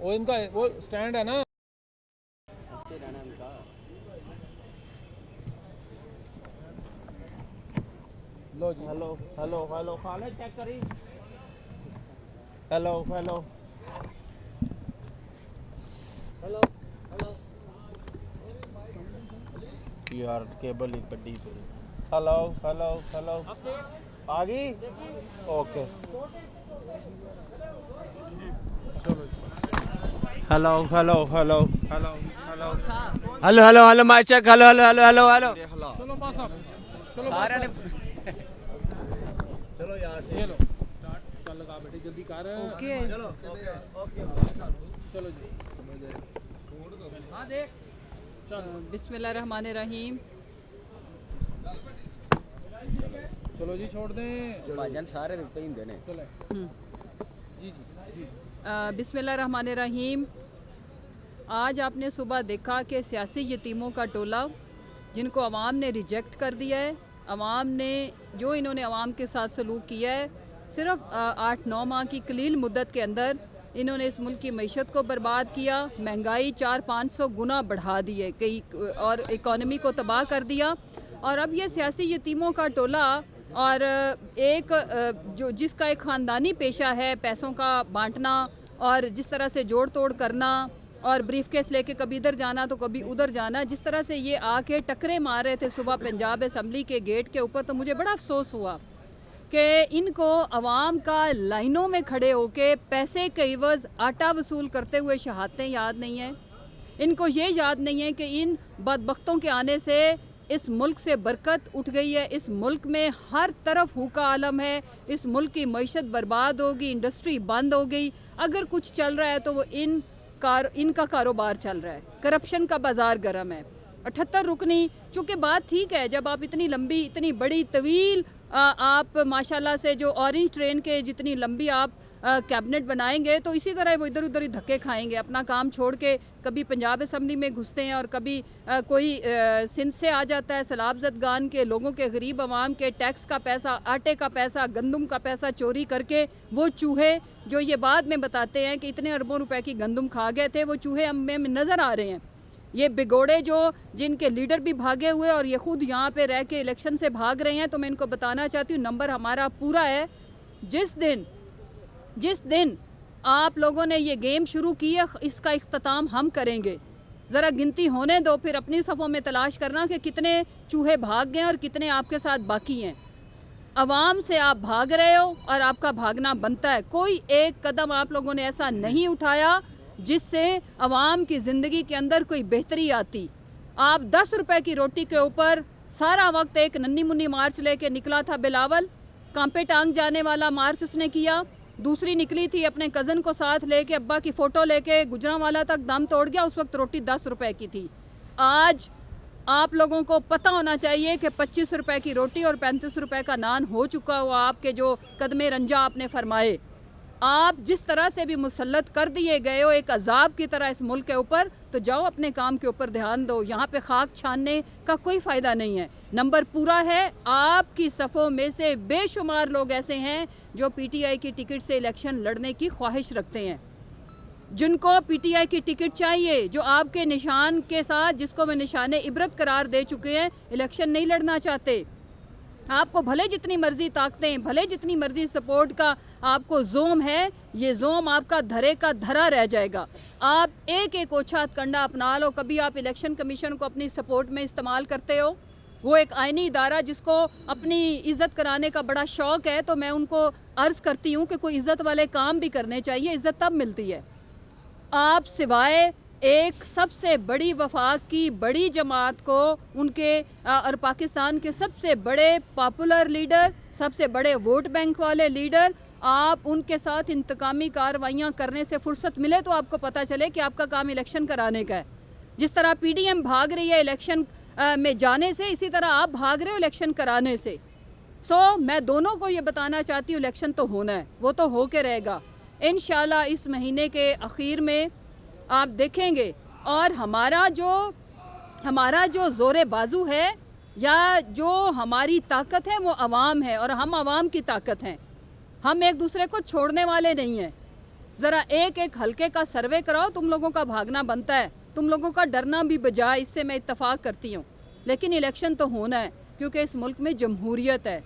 वो इनका वो स्टैंड है ना। ऐसे रहना इनका। लो जी। हेलो हेलो हेलो खाने चेक करी। हेलो हेलो हेलो हेलो यार केबल ही कड्डी पे। हेलो हेलो हेलो आ गई। Okay hello hello hello hello hello hello hello hello mic check. Hello hello hello hello hello चलो पास आप, चलो सारे ने चलो यार ये लो स्टार्ट। चल लगा बेटे जल्दी कर। ओके चलो ओके चलो जी। हाँ देख चल। बिस्मिल्लाहिर्रहमानिर्रहीम। चलो जी छोड़ दें। भाईजान सारे उत्ते ही होंदे ने। चले जी जी जी। बिस्मिल्लाहिर्रहमानिर्रहीम। आज आपने सुबह देखा कि सियासी यतीमों का टोला जिनको अवाम ने रिजेक्ट कर दिया है, अवाम ने जो इन्होंने अवाम के साथ सलूक किया है, सिर्फ 8-9 माह की कलील मुद्दत के अंदर इन्होंने इस मुल्क की मईशत को बर्बाद किया, महंगाई 400-500 गुना बढ़ा दी है कई और इकॉनमी को तबाह कर दिया। और अब ये सियासी यतीमों का टोला और एक जो जिसका एक ख़ानदानी पेशा है पैसों का बांटना और जिस तरह से जोड़ तोड़ करना और ब्रीफ केस लेके कभी इधर जाना तो कभी उधर जाना, जिस तरह से ये आके टकरे मार रहे थे सुबह पंजाब असम्बली के गेट के ऊपर, तो मुझे बड़ा अफसोस हुआ कि इनको अवाम का लाइनों में खड़े होके पैसे के इवज़ आटा वसूल करते हुए शहादतें याद नहीं हैं। इनको ये याद नहीं है कि इन बदबख्तों के आने से इस मुल्क से बरकत उठ गई है, इस मुल्क में हर तरफ हुक्का आलम है, इस मुल्क की मईशत बर्बाद होगी, इंडस्ट्री बंद हो गई। अगर कुछ चल रहा है तो वो इनका कारोबार चल रहा है, करप्शन का बाजार गर्म है। 78 रुकनी, चूँकि बात ठीक है, जब आप इतनी लंबी इतनी बड़ी तवील आप माशाल्लाह से जो ऑरेंज ट्रेन के जितनी लंबी आप कैबिनेट बनाएंगे तो इसी तरह वो इधर उधर ही धक्के खाएंगे, अपना काम छोड़ के कभी पंजाब असम्बली में घुसते हैं और कभी कोई सिंध से आ जाता है, सैलाब ज़दगान के लोगों के गरीब आवाम के टैक्स का पैसा, आटे का पैसा, गंदम का पैसा चोरी करके वो चूहे जो ये बाद में बताते हैं कि इतने अरबों रुपए की गंदम खा गए थे, वो चूहे हमें नज़र आ रहे हैं। ये बिगोड़े जो जिनके लीडर भी भागे हुए और ये खुद यहाँ पे रह के इलेक्शन से भाग रहे हैं, तो मैं इनको बताना चाहती हूँ नंबर हमारा पूरा है। जिस दिन आप लोगों ने ये गेम शुरू की है इसका इख्तिताम हम करेंगे। ज़रा गिनती होने दो, फिर अपनी सफ़ों में तलाश करना कि कितने चूहे भाग गए और कितने आपके साथ बाकी हैं। अवाम से आप भाग रहे हो और आपका भागना बनता है। कोई एक कदम आप लोगों ने ऐसा नहीं उठाया जिससे अवाम की ज़िंदगी के अंदर कोई बेहतरी आती। आप 10 रुपए की रोटी के ऊपर सारा वक्त एक नन्ही मुन्नी मार्च लेके निकला था बिलावल, कांपे टांग जाने वाला मार्च उसने किया। दूसरी निकली थी अपने कज़न को साथ लेके, अब्बा की फ़ोटो लेके, गुजरांवाला तक दम तोड़ गया, उस वक्त रोटी 10 रुपए की थी। आज आप लोगों को पता होना चाहिए कि 25 रुपए की रोटी और 35 रुपए का नान हो चुका हुआ आपके जो कदमे रंजा आपने फरमाए। आप जिस तरह से भी मुसल्लत कर दिए गए हो एक अजाब की तरह इस मुल्क के ऊपर, तो जाओ अपने काम के ऊपर ध्यान दो। यहाँ पे खाक छानने का कोई फ़ायदा नहीं है। नंबर पूरा है। आपकी सफ़ों में से बेशुमार लोग ऐसे हैं जो पीटीआई की टिकट से इलेक्शन लड़ने की ख्वाहिश रखते हैं, जिनको पीटीआई की टिकट चाहिए, जो आपके निशान के साथ जिसको मैं निशाने इबरत करार दे चुके हैं, इलेक्शन नहीं लड़ना चाहते। आपको भले जितनी मर्जी ताकतें, भले जितनी मर्जी सपोर्ट का आपको जोम है, ये जोम आपका धरे का धरा रह जाएगा। आप एक एक ओछा कंडा अपना लो। कभी आप इलेक्शन कमीशन को अपनी सपोर्ट में इस्तेमाल करते हो, वो एक आईनी इदारा जिसको अपनी इज़्ज़त कराने का बड़ा शौक़ है, तो मैं उनको अर्ज़ करती हूँ कि कोई इज़्ज़त वाले काम भी करने चाहिए, इज़्ज़त तब मिलती है। आप सिवाय एक सबसे बड़ी वफाक की बड़ी जमात को उनके और पाकिस्तान के सबसे बड़े पॉपुलर लीडर, सबसे बड़े वोट बैंक वाले लीडर, आप उनके साथ इंतकामी कार्रवाइयाँ करने से फुर्सत मिले तो आपको पता चले कि आपका काम इलेक्शन कराने का है। जिस तरह पीडीएम भाग रही है इलेक्शन में जाने से, इसी तरह आप भाग रहे हो इलेक्शन कराने से। मैं दोनों को ये बताना चाहती हूँ, इलेक्शन तो होना है, वो तो हो के रहेगा इंशाल्लाह। इस महीने के आखिर में आप देखेंगे। और हमारा जो ज़ोरे बाजू है या जो हमारी ताकत है वो अवाम है, और हम अवाम की ताकत हैं। हम एक दूसरे को छोड़ने वाले नहीं हैं। ज़रा एक एक हलके का सर्वे कराओ, तुम लोगों का भागना बनता है, तुम लोगों का डरना भी बजाय, इससे मैं इत्तफाक करती हूँ। लेकिन इलेक्शन तो होना है, क्योंकि इस मुल्क में जमहूरियत है।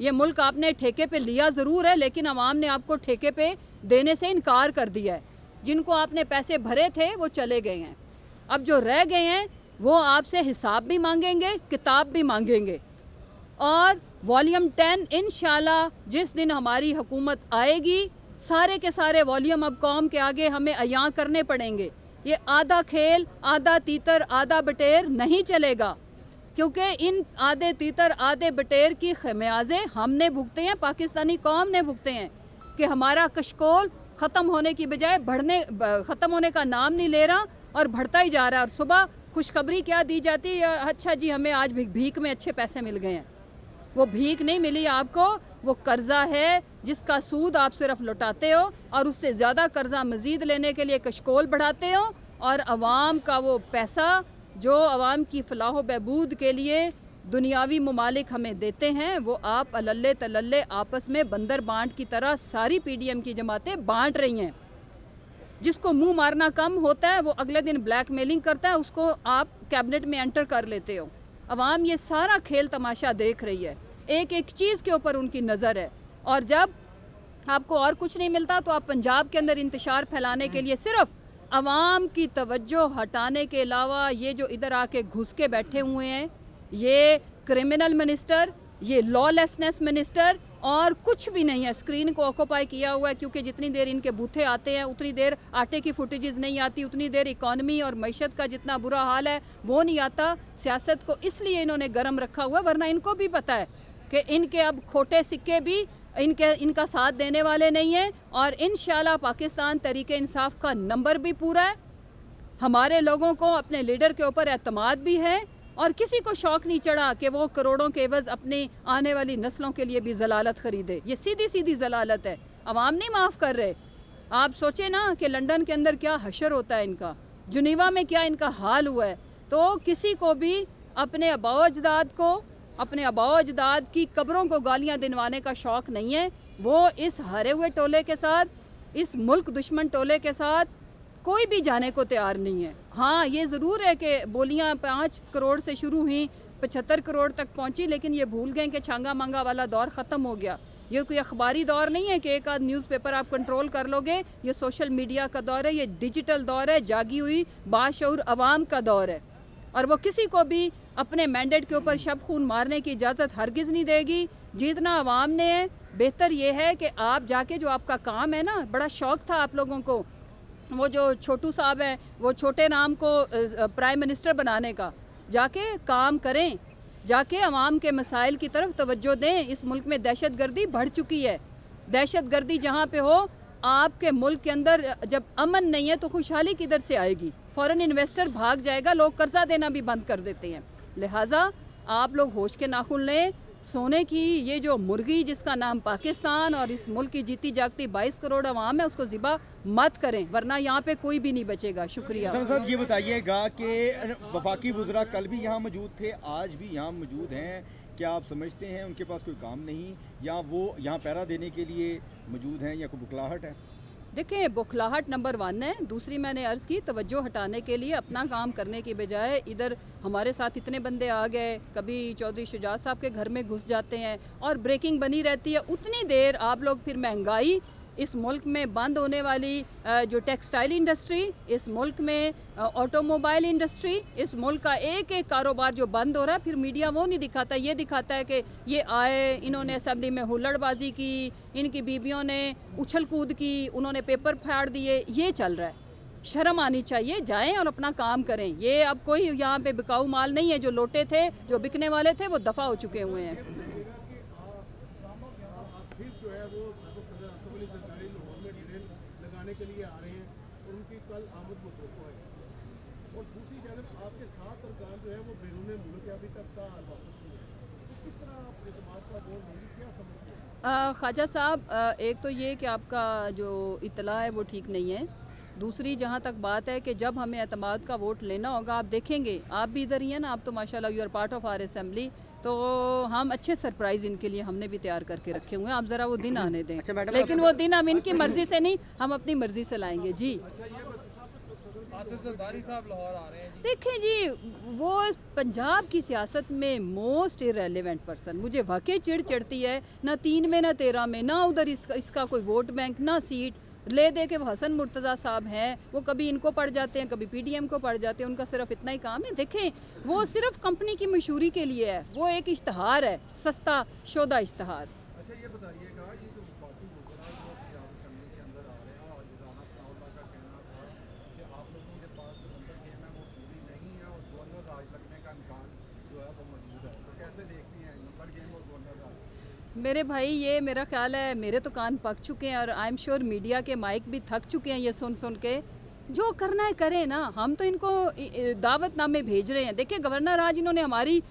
ये मुल्क आपने ठेके पे लिया ज़रूर है, लेकिन आवाम ने आपको ठेके पे देने से इनकार कर दिया है। जिनको आपने पैसे भरे थे वो चले गए हैं, अब जो रह गए हैं वो आपसे हिसाब भी मांगेंगे, किताब भी मांगेंगे। और वॉल्यूम 10 इंशाल्लाह जिस दिन हमारी हुकूमत आएगी, सारे के सारे वॉल्यूम अब कौम के आगे हमें अयां करने पड़ेंगे। ये आधा खेल, आधा तीतर, आधा बटेर नहीं चलेगा, क्योंकि इन आधे तीतर, आधे बटेर की खमियाजे हमने भुगते हैं, पाकिस्तानी कौम ने भुगते हैं कि हमारा कशकोल ख़त्म होने की बजाय ख़त्म होने का नाम नहीं ले रहा और बढ़ता ही जा रहा है। और सुबह खुशखबरी क्या दी जाती है, अच्छा जी हमें आज भीख में अच्छे पैसे मिल गए हैं। वो भीख नहीं मिली आपको, वो कर्जा है जिसका सूद आप सिर्फ लौटाते हो और उससे ज़्यादा कर्जा मज़ीद लेने के लिए कशकोल बढ़ाते हो। और अवाम का वो पैसा जो अवाम की फलाह बहबूद के लिए दुनियावी ममालिक हमें देते हैं, वो आप अल्ले तल्ले आपस में बंदर बांट की तरह सारी PDM की जमातें बांट रही हैं। जिसको मुंह मारना कम होता है वो अगले दिन ब्लैकमेलिंग करता है, उसको आप कैबिनेट में एंटर कर लेते हो। अवाम ये सारा खेल तमाशा देख रही है, एक एक चीज़ के ऊपर उनकी नज़र है। और जब आपको और कुछ नहीं मिलता तो आप पंजाब के अंदर इंतशार फैलाने के लिए सिर्फ अवाम की तवज्जो हटाने के अलावा ये जो इधर आके घुस के बैठे हुए हैं, ये क्रिमिनल मिनिस्टर, ये लॉलेसनेस मिनिस्टर और कुछ भी नहीं है, स्क्रीन को ऑक्यूपाई किया हुआ है। क्योंकि जितनी देर इनके बूथे आते हैं उतनी देर आटे की फुटेजेस नहीं आती, उतनी देर इकॉनमी और मईशत का जितना बुरा हाल है वो नहीं आता। सियासत को इसलिए इन्होंने गर्म रखा हुआ, वरना इनको भी पता है कि इनके अब खोटे सिक्के भी इनका साथ देने वाले नहीं हैं। और इंशाल्लाह पाकिस्तान तहरीके इंसाफ का नंबर भी पूरा है, हमारे लोगों को अपने लीडर के ऊपर एतमाद भी है और किसी को शौक नहीं चढ़ा कि वो करोड़ों के एवज अपनी आने वाली नस्लों के लिए भी जलालत खरीदे। ये सीधी सीधी जलालत है, अवाम नहीं माफ़ कर रहे। आप सोचे ना कि लंदन के अंदर क्या हशर होता है इनका, जुनीवा में क्या इनका हाल हुआ है। तो किसी को भी अपने आबाओ अजदाद को, अपने आबाओ अजदाद की कब्रों को गालियां दिलवाने का शौक़ नहीं है। वो इस हारे हुए टोले के साथ, इस मुल्क दुश्मन टोले के साथ कोई भी जाने को तैयार नहीं है। हाँ, ये ज़रूर है कि बोलियां 5 करोड़ से शुरू हुई, 75 करोड़ तक पहुंची, लेकिन ये भूल गए कि छांगा मांगा वाला दौर ख़त्म हो गया। ये कोई अखबारी दौर नहीं है कि एक आध न्यूज़पेपर आप कंट्रोल कर लोगे। ये सोशल मीडिया का दौर है, ये डिजिटल दौर है, जागी हुई बाशऊर अवाम का दौर है। और वो किसी को भी अपने मैंडेट के ऊपर शब खून मारने की इजाज़त हरगिज़ नहीं देगी। जीतना अवाम ने है। बेहतर ये है कि आप जाके, जो आपका काम है ना, बड़ा शौक़ था आप लोगों को, वो जो छोटू साहब है, वो छोटे नाम को प्राइम मिनिस्टर बनाने का, जाके काम करें, जाके अवाम के मसाइल की तरफ तवज्जो दें। इस मुल्क में दहशत गर्दी बढ़ चुकी है। दहशत गर्दी जहाँ पे हो, आपके मुल्क के अंदर जब अमन नहीं है तो खुशहाली किधर से आएगी? फॉरेन इन्वेस्टर भाग जाएगा, लोग कर्जा देना भी बंद कर देते हैं। लिहाजा आप लोग होश के नाखुन लें। सोने की ये जो मुर्गी जिसका नाम पाकिस्तान और इस मुल्क की जीती जागती 22 करोड़ अवाम है, उसको ज़िबा मत करें, वरना यहाँ पे कोई भी नहीं बचेगा। शुक्रिया। साहब ये बताइएगा कि वफाकी वज़रा कल भी यहाँ मौजूद थे, आज भी यहाँ मौजूद हैं, क्या आप समझते हैं उनके पास कोई काम नहीं, या वो यहाँ पहरा देने के लिए मौजूद हैं, या कोई बुखलाहट है? देखिए, बुखलाहट नंबर 1 है। दूसरी मैंने अर्ज़ की, तवज्जो हटाने के लिए अपना काम करने की बजाय इधर हमारे साथ इतने बंदे आ गए, कभी चौधरी शुजात साहब के घर में घुस जाते हैं और ब्रेकिंग बनी रहती है। उतनी देर आप लोग फिर महंगाई, इस मुल्क में बंद होने वाली जो टेक्सटाइल इंडस्ट्री, इस मुल्क में ऑटोमोबाइल इंडस्ट्री, इस मुल्क का एक एक कारोबार जो बंद हो रहा है, फिर मीडिया वो नहीं दिखाता। ये दिखाता है कि ये आए, इन्होंने असेंबली में हुल्लड़बाजी की, इनकी बीबियों ने उछल कूद की, उन्होंने पेपर फाड़ दिए, ये चल रहा है। शर्म आनी चाहिए, जाएं और अपना काम करें। ये अब कोई यहाँ पे बिकाऊ माल नहीं है। जो लोटे थे, जो बिकने वाले थे, वो दफ़ा हो चुके हुए हैं। के लिए आ रहे हैं और उनकी कल आमद मुतवक्को है, और दूसरी जानब आपके 7 अरकान जो है वो बैरून मुल्क अभी तक का वापस नहीं है, तो किस तरह आप एतमाद का वोट नहीं, क्या समझते हैं? ख्वाजा साहब, एक तो ये कि आपका जो इतला है वो ठीक नहीं है। दूसरी जहाँ तक बात है कि जब हमें एतमाद का वोट लेना होगा, आप देखेंगे, आप भी इधर ही हैं ना, आप तो माशाल्लाह you are part of our assembly, तो हम अच्छे सरप्राइज इनके लिए हमने भी तैयार करके रखे हुए हैं, आप ज़रा वो दिन आने दें। अच्छा मैडम, लेकिन वो दिन हम इनकी मर्जी से नहीं, हम अपनी मर्जी से लाएंगे जी। आसिफ सरदारी साहब लाहौर आ रहे हैं जी। देखें जी, वो पंजाब की सियासत में मोस्ट इरेलीवेंट पर्सन, मुझे वाकई चिढ़ चढ़ती है, ना 3 में ना 13 में, ना उधर इसका कोई वोट बैंक, ना सीट ले दे के। वो हसन मुर्तज़ा साहब हैं, वो कभी इनको पड़ जाते हैं, कभी पीडीएम को पड़ जाते हैं, उनका सिर्फ इतना ही काम है। देखें, वो सिर्फ कंपनी की मशहूरी के लिए है, वो एक इश्तहार है, सस्ता शोदा इश्तहार। अच्छा ये बताइएगा, ये जो वफाकी वज़रा जो पंजाब असेंबली के अंदर आ रहे हैं, आज राना सनाउल्लाह का कहना था कि आप लोगों के पास जो नंबर गेम है वो पूरी नहीं है और गवर्नर राज लगने का इम्कान जो है वो मौजूद है, तो कैसे देखती हैं नंबर गेम और गवर्नर राज? मेरे भाई, ये मेरा ख्याल है मेरे तो कान पक चुके हैं और आई एम श्योर मीडिया के माइक भी थक चुके हैं ये सुन सुन के। जो करना है करें ना, हम तो इनको दावतनामे भेज रहे हैं। देखिए, गवर्नर आज इन्होंने हमारी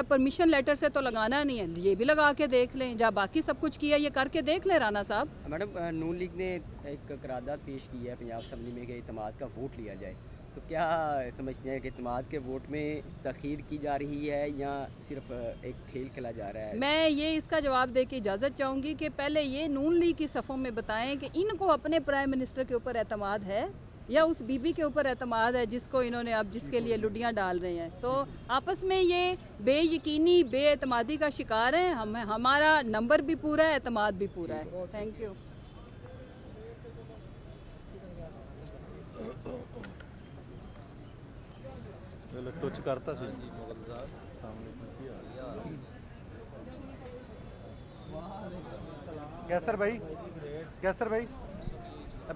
परमिशन लेटर से तो लगाना नहीं है, ये भी लगा के देख लें, जहाँ बाकी सब कुछ किया ये करके देख लें राना साहब। मैडम, नून लीग ने एक करारदाद पेश की है पंजाब असेंबली में कि इत्तेमाद का वोट लिया जाए, तो क्या समझते हैं कि इत्तेमाद के वोट में तखीर की जा रही है या सिर्फ एक खेल खेला जा रहा है? मैं ये इसका जवाब दे के इजाज़त चाहूँगी कि पहले ये नून लीग की सफ़ों में बताएं कि इनको अपने प्राइम मिनिस्टर के ऊपर एतमाद है या उस बीबी के ऊपर एतमाद है जिसको इन्होंने अब जिसके लिए लुडियाँ डाल रहे हैं। तो आपस में ये बेयकीनी बेएतमादी का शिकार है। हमारा नंबर भी पूरा है, एतमाद भी पूरा है। Thank you. टच करता सी कैसर भाई, कैसर भाई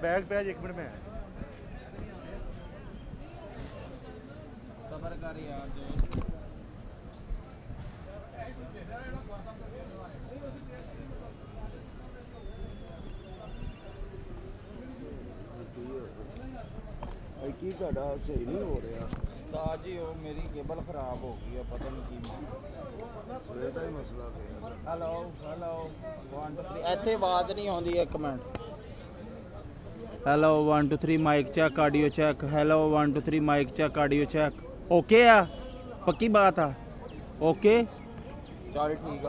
बैग पे आज 1 मिनट में है। सबर कर यार दोस्त। की घड़ा सही नहीं हो रहा उस्ताद जी, वो मेरी केबल खराब हो गई है, पता नहीं की ਇਹਦਾ ਹੀ ਮਸਲਾ ਹੈ। ਹੈਲੋ ਹੈਲੋ 1 2 3 ਇੱਥੇ ਆਵਾਜ਼ ਨਹੀਂ ਆਉਂਦੀ, 1 minute. Hello 1 2 3 mic check, audio check. Hello 1 2 3 mic check, audio check. Okay ਆ, ਪੱਕੀ ਬਾਤ ਆ, ਓਕੇ ਚੱਲ ਠੀਕ ਆ।